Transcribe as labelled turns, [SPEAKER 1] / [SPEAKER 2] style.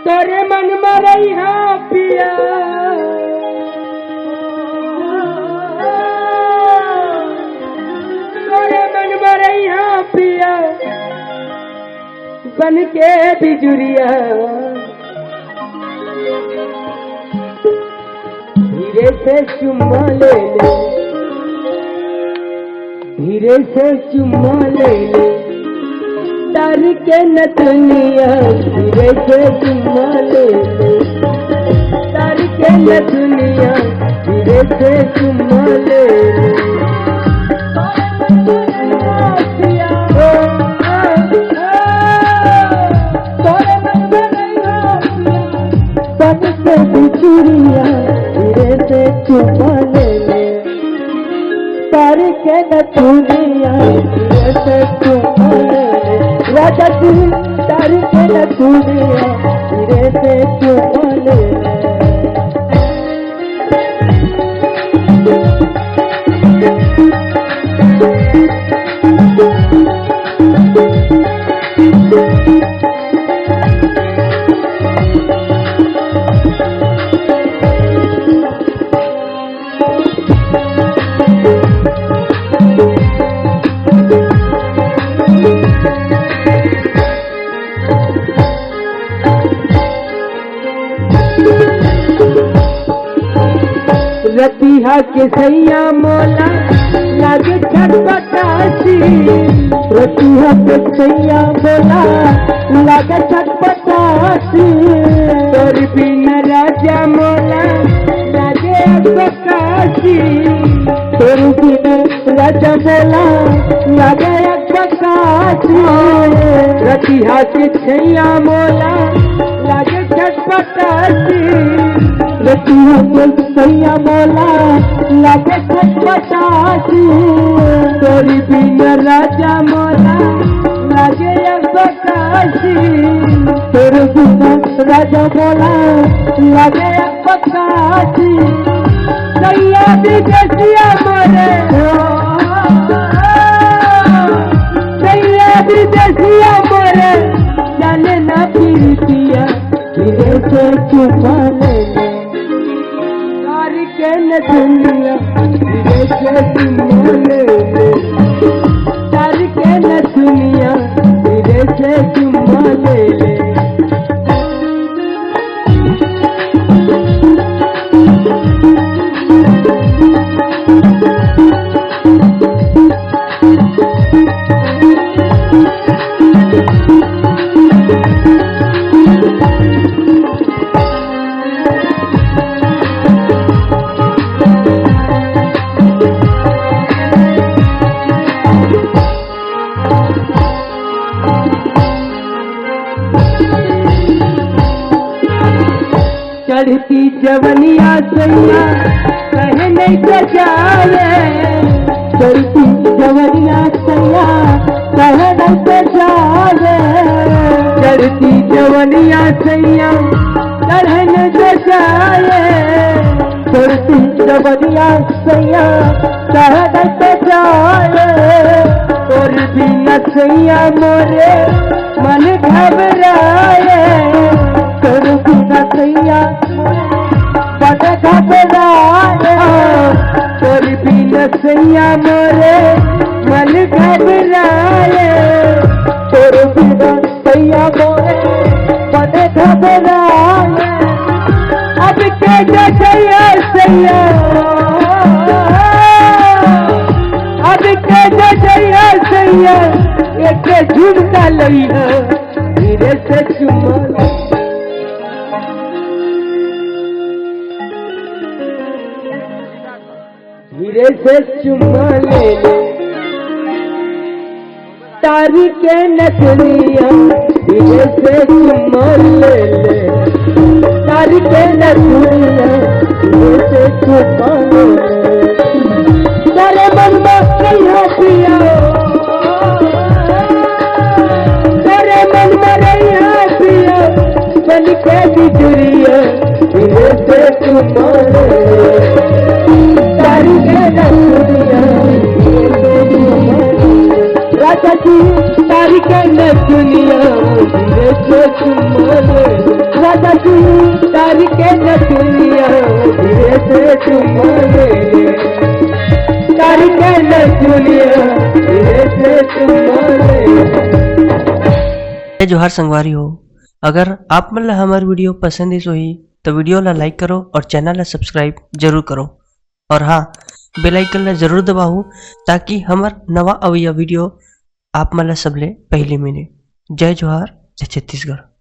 [SPEAKER 1] तोरे मन मरई हाँ पिया तोरे मन मरई हाँ पिया बन के बिजुरिया धीरे से चुम्मा ले ले धीरे से चुम्मा ले ले तार के नथुनिया धीरे से चुम्मा ले ले तार के नथुनिया धीरे से चुम्मा ले ले बिचुरिया धीरे से चुम्मा ले ले तार के नथुनिया धीरे से चुम्मा ले ले राजा जी तार के नथुनिया धीरे से चुम्मा ले ले रतिहा के सैया मोला लागे छटपटासी रतिहा के सैया मोला लागे छटपटासी तोर बिन राजा मोला लागे अकबकासी तोर बिन राजा मोला लागे अकबकासी रतिहा के सैया मोला लागे छटपटासी रतिहा के सैया मोला लागे छटपटासी तोरी बिन राजा मोला लागे अकबकासी तोर बिन राजा मोला लागे अकबकासी सैया विदेशिया मोरे सैया विदेशिया मोरे जाने ना पीतिया धीरे से चुम्मा ले ले के नथुनिया धीरे से चुम्मा ले ले तार के नथुनिया धीरे से चुम्मा ले ले चढ़ती जवनिया सैया कहे नहीं सजावे चढ़ती जवनिया सैया कहे नहीं सजावे चढ़ती जवनिया सैया कहे नहीं सजावे चढ़ती जवनिया सैया कहे नहीं सजावे तोर बिन सैया मोरे मन घबराए तोर बिन सैया मन घबराए तोर बिन सैया मोरे मन घबराए तोर बिन सैया मोरे मन घबराए अब के जैया सैया अब के जैया सैया एक झुमका लइहा धीरे से चुम्मा धीरे से चुम्मा ले ले तार के नथुनिया धीरे से चुम्मा ले ले तार के नथुनिया धीरे से चुम्मा ले ले तारे मन में कहिया पिया तारे मन में रहिया पिया बन के बिजुरिया धीरे से चुम्मा ले ले तार के नथुनिया राजा जी तार के नथुनिया जी तार के न चुनिया धीरे से चुमा ले तार के न चुनिया धीरे से चुमा ले।
[SPEAKER 2] जोहार संगवारी हो, अगर आप मन ला हमार वीडियो पसंद इस होही तो वीडियो ला लाइक करो और चैनल ला सब्सक्राइब जरूर करो और हाँ बेल आइकन ला जरूर दबाओ ताकि हमार नवा अवैया वीडियो आप मन ला सबले पहले मिले। जय जोहार, जय छत्तीसगढ़।